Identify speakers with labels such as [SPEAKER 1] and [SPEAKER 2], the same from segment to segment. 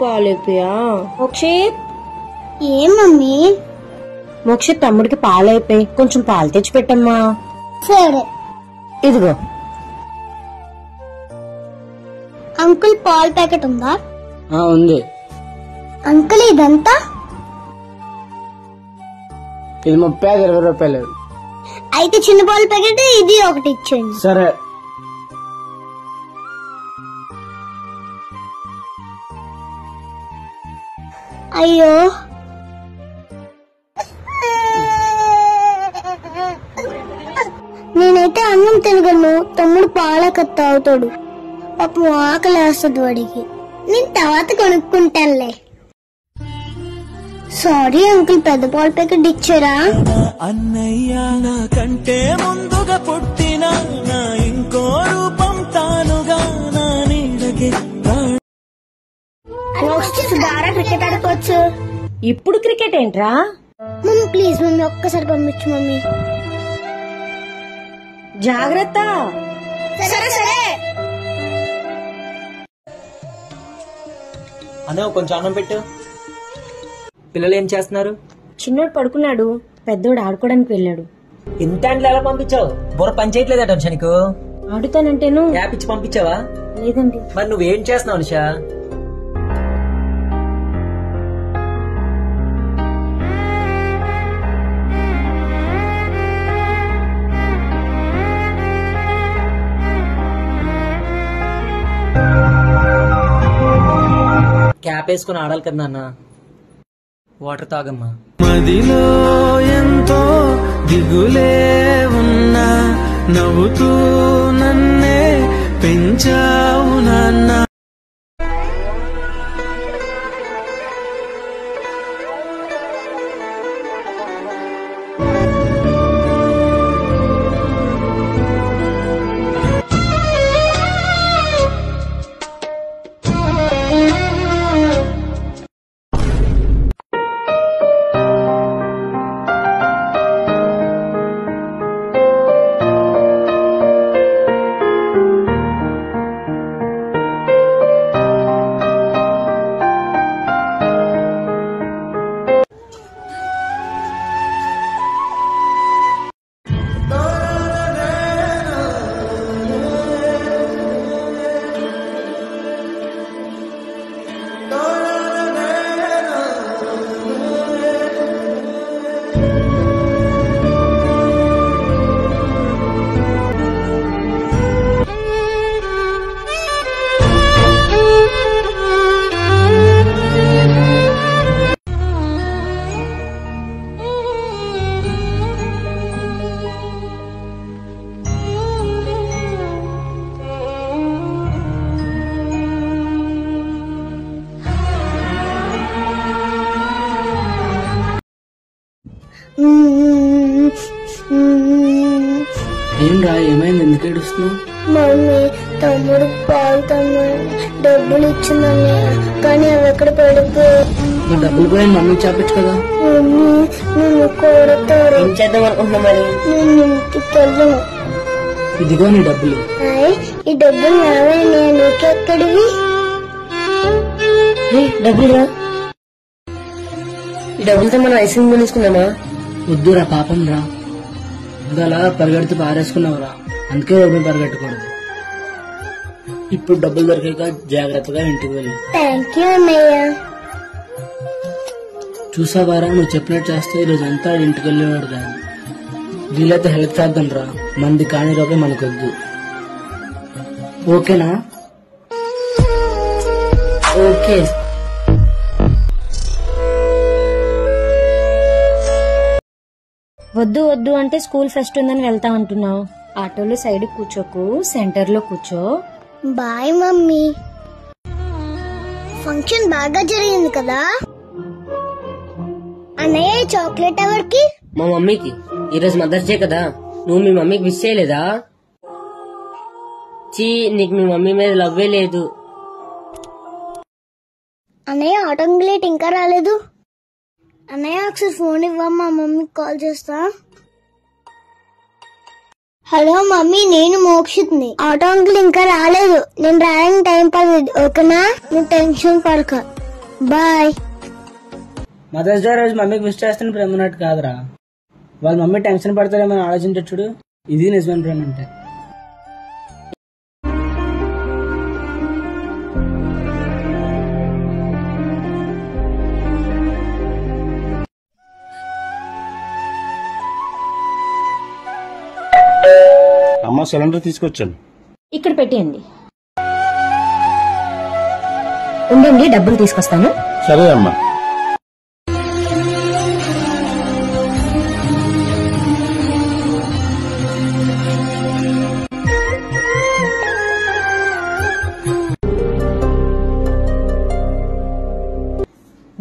[SPEAKER 1] పాలైపోయా. మోక్షిత్,
[SPEAKER 2] ఏం మమ్మీ?
[SPEAKER 1] మోక్షిత్ తమ్ముడికి పాలైపోయి కొంచెం పాలు తెచ్చి పెట్టమ్మా.
[SPEAKER 2] సరే.
[SPEAKER 1] ఇదిగో.
[SPEAKER 2] అంకుల్ పాల ప్యాకెట్ ఉందా?
[SPEAKER 3] ఉంది.
[SPEAKER 2] అంకుల్ ఇదంతా?
[SPEAKER 3] ఇది 30-20 రూపాయలు.
[SPEAKER 2] అయితే చిన్న పాల ప్యాకెట్ ఇది ఒకటి ఇచ్చేయండి.
[SPEAKER 3] సరే.
[SPEAKER 2] అయ్యో, నేనైతే అన్నం తినగలను, తమ్ముడు పాల కత్త అవుతాడు. పాపం ఆకలి వేస్తుంది వాడికి. నేను తర్వాత కొనుక్కుంటానులే. సారీ అంకుల్, పెద్ద పాల ప్యాకెట్ ఇచ్చారా?
[SPEAKER 4] అన్నయ్య నా కంటే ముందుగా పుట్టిన నా ఇంకో రూపం తానుగా నా నీడకి
[SPEAKER 2] క్రికెట్ ఆడుకోవచ్చు.
[SPEAKER 1] ఇప్పుడు క్రికెట్ ఏంట్రా?
[SPEAKER 2] మమ్మీ ప్లీజ్ మమ్మీ, ఒక్కసారి పంపించు మమ్మీ.
[SPEAKER 1] జాగ్రత్త.
[SPEAKER 2] సరే సరే.
[SPEAKER 3] అనే కొంచెం అన్నం పెట్టు. పిల్లలు ఏం చేస్తున్నారు?
[SPEAKER 1] చిన్నోడు పడుకున్నాడు, పెద్దోడు ఆడుకోవడానికి వెళ్ళాడు.
[SPEAKER 3] ఇంత ఎలా పంపించావు? బుర్ర పని చేయట్లేదట అనుషా నీకు?
[SPEAKER 1] ఆడుతానంటేను.
[SPEAKER 3] యాప్ ఇచ్చి పంపించావా?
[SPEAKER 1] లేదండి.
[SPEAKER 3] మరి నువ్వేం చేస్తున్నావు అనుషా? క్యాప్ వేసుకుని ఆడాలి కదా నాన్న. వాటర్ తాగమ్మా. మదిలో ఎంతో దిగులే ఉన్నా నవ్వుతూ నన్నే పెంచావు నాన్న. ఏంరా ఏమైంది? ఎందుకు ఏడుస్తున్నావు?
[SPEAKER 2] మమ్మీ తమ్ముడు పాలు డబ్బులు ఇచ్చిందని, కానీ అవి ఎక్కడ పడిపోయాయి.
[SPEAKER 3] డబ్బులు పోయాను మమ్మీ చెప్పచ్చు కదా.
[SPEAKER 2] మమ్మీ నేను కొడతారు.
[SPEAKER 3] ఏం చేద్దాం అనుకుంటున్నా మరి?
[SPEAKER 2] నేను ఇంటికి వెళ్ళను.
[SPEAKER 3] ఇదిగో నీ డబ్బులు.
[SPEAKER 2] ఈ డబ్బులు నావే, నీకెక్కడివి?
[SPEAKER 3] డబ్బులురా. ఈ డబ్బులతో మనం ఐస్ క్రీమ్ కొనేసుకుందామా? వద్దురా, పాపం రా. అలా పరిగెడుతూ పారేసుకున్నావురా, అందుకే ఓపెన్ పరిగెట్టకూడదు. ఇప్పుడు డబ్బులు దొరికాక జాగ్రత్తగా ఇంటికి వెళ్ళి.
[SPEAKER 2] థ్యాంక్ యూ అన్నయ్య.
[SPEAKER 3] చూసావారా, నువ్వు చెప్పినట్టు చేస్తే ఈరోజు అంతా ఇంటికి వెళ్ళేవాడు కాదు. వీళ్ళైతే హెల్ప్ చేద్దాం రా, మంది కాని రూపాయి మనకొద్దు. ఓకేనా? ఓకే.
[SPEAKER 1] వద్దు వద్దు అంటే స్కూల్ ఫెస్ట్ ఉందని వెళ్తా అంటున్నావు. ఆటోలో సైడ్ కూర్చోకు, సెంటర్ లో కూర్చో.
[SPEAKER 2] Bye mummy. ఫంక్షన్ బాగా జరిగింది కదా అన్నయ్య? చాక్లెట్ ఎవరికి?
[SPEAKER 3] మా మమ్మీకి. ఈరోజు మదర్స్ డే కదా, నువ్వు మీ మమ్మీకి విష్ చేయలేదా? చీ, నీకు మీ మమ్మీ మీద లవ్వే లేదు.
[SPEAKER 2] అన్నయ్య ఆటోంగ్లేట్ ఇంకా రాలేదు. అన్నయ్య ఒకసారి ఫోన్ ఇవ్వమ్మా, మమ్మీకి కాల్ చేస్తా. హలో మమ్మీ, నేను మోక్షిత్ని. ఆటో అంకుల్ ఇంకా రాలేదు, నేను రాయడానికి టైం పడుతుంది. ఓకేనా? నువ్వు టెన్షన్ పడక. బాయ్.
[SPEAKER 3] మదర్స్ డే రోజు మమ్మీకి విష్ చేస్తున్న ప్రేమ ఉన్నట్టు కాదురా. వాళ్ళ మమ్మీ టెన్షన్ పడతారేమని ఆలోచించచ్చుడు. ఇది నిజమైన ప్రేమ అంటే.
[SPEAKER 5] అమ్మ సిలిండర్ తీసుకొచ్చాను.
[SPEAKER 1] ఇక్కడ పెట్టేయండి. ఉండండి, డబ్బులు తీసుకొస్తాను.
[SPEAKER 5] సరే అమ్మా.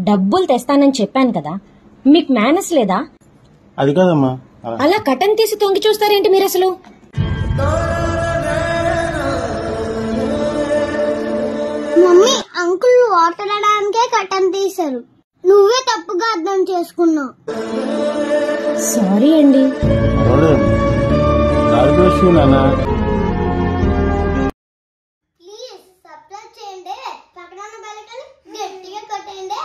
[SPEAKER 1] డబ్బులు తెస్తానని చెప్పాను కదా, మీకు మేనస్ లేదా?
[SPEAKER 5] అది కాదమ్మా.
[SPEAKER 1] అలా కటన్ తీసి తొంగి చూస్తారేంటి మీరు అసలు?
[SPEAKER 2] మమ్మీ, అంకుల్ వాటర్ ఆడడానికే కట్టం తీశారు. నువ్వే తప్పుగా అర్థం చేసుకున్నావు.
[SPEAKER 1] సారీ అండి.
[SPEAKER 2] ప్లీజ్ సబ్స్క్రైబ్ చేయండి. పక్కన ఉన్న బెల్ ఐకాన్ గట్టిగా కొట్టండి.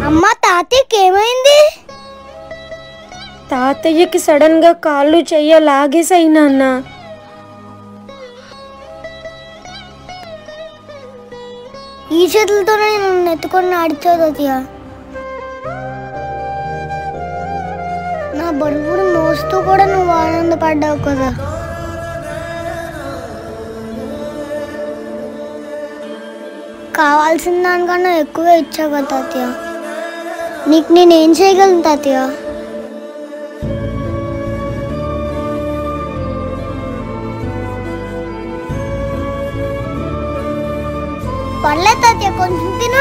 [SPEAKER 2] అమ్మ, తాతయ్యకి ఏమైంది?
[SPEAKER 6] తాతయ్యకి సడన్ గా కాళ్ళు చెయ్య లాగేసాయి నాన్న.
[SPEAKER 2] ఈ చేతులతోనే నన్ను ఎత్తుకొని ఆడిచావు తాతయ్య. నా బరువును మోస్తూ కూడా నువ్వు ఆనందపడ్డావు కదా. కావాల్సిన దానికన్నా ఎక్కువే ఇచ్చావు కదా తాతయ్య. నీకు నేనేం చేయగలను తాతయ్య? పర్లేదు తాతయ్య, కొంచెం తిను.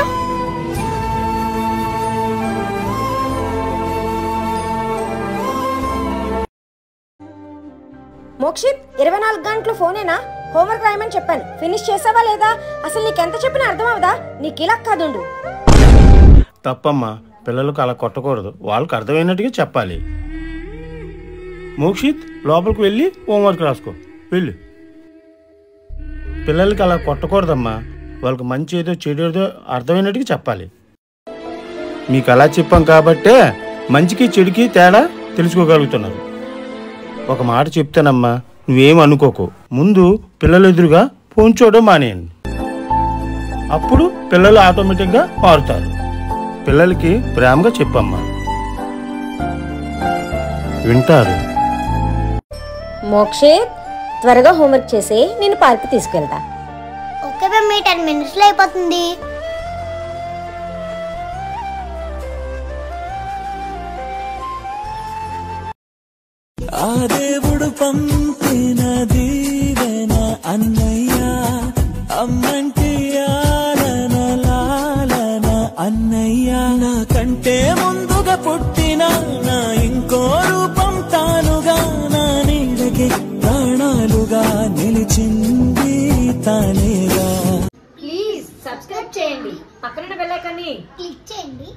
[SPEAKER 6] మోక్షిత్, 24 గంటలు ఫోనేనా? హోంవర్క్ రాయమని చెప్పాను, ఫినిష్ చేసావా లేదా? అసలు నీకెంత చెప్పినా అర్థం అవదా? నీకు ఇలా కాదుండు.
[SPEAKER 5] తప్పమ్మా, పిల్లలకు అలా కొట్టకూడదు. వాళ్ళకి అర్థమైనట్టుగా చెప్పాలి. మోక్షిత్, లోపలికి వెళ్ళి హోంవర్క్ రాసుకో వెళ్ళు. పిల్లలకి అలా కొట్టకూడదమ్మా. వాళ్ళకి మంచి ఏదో చెడు ఏదో అర్థమైనట్టుగా చెప్పాలి. మీకు అలా చెప్పాం కాబట్టే మంచికి చెడుకి తేడా తెలుసుకోగలుగుతున్నారు. ఒక మాట చెప్తానమ్మా, నువ్వేం అనుకోకు. ముందు పిల్లలు ఎదురుగా ఫోన్ చూడడం మానేయండి. అప్పుడు పిల్లలు ఆటోమేటిక్గా మారుతారు. పిల్లలకి ప్రేమగా చెప్పమ్మా, వింటారు.
[SPEAKER 6] మోక్షిత్, త్వరగా హోంవర్క్ చేసి నేను పార్క్ తీసుకెళ్తా.
[SPEAKER 2] ఓకే మమ్మీ, 10 minutes లో అయిపోతుంది.
[SPEAKER 4] ఆ దేవుడు పంపిన దీవెన అన్నయ్య, అమ్మంటి ఆలన లాలన అన్నయ్య. నా కంటే ముందుగా పుట్టిన నా ఇంకో రూపం తానుగా, నా నీడకి ప్రాణాలుగా నిలిచింది తానేగా.
[SPEAKER 1] ప్లీజ్ సబ్స్క్రైబ్ చేయండి, పక్కన బెల్ ఐకాన్
[SPEAKER 2] క్లిక్ చేయండి.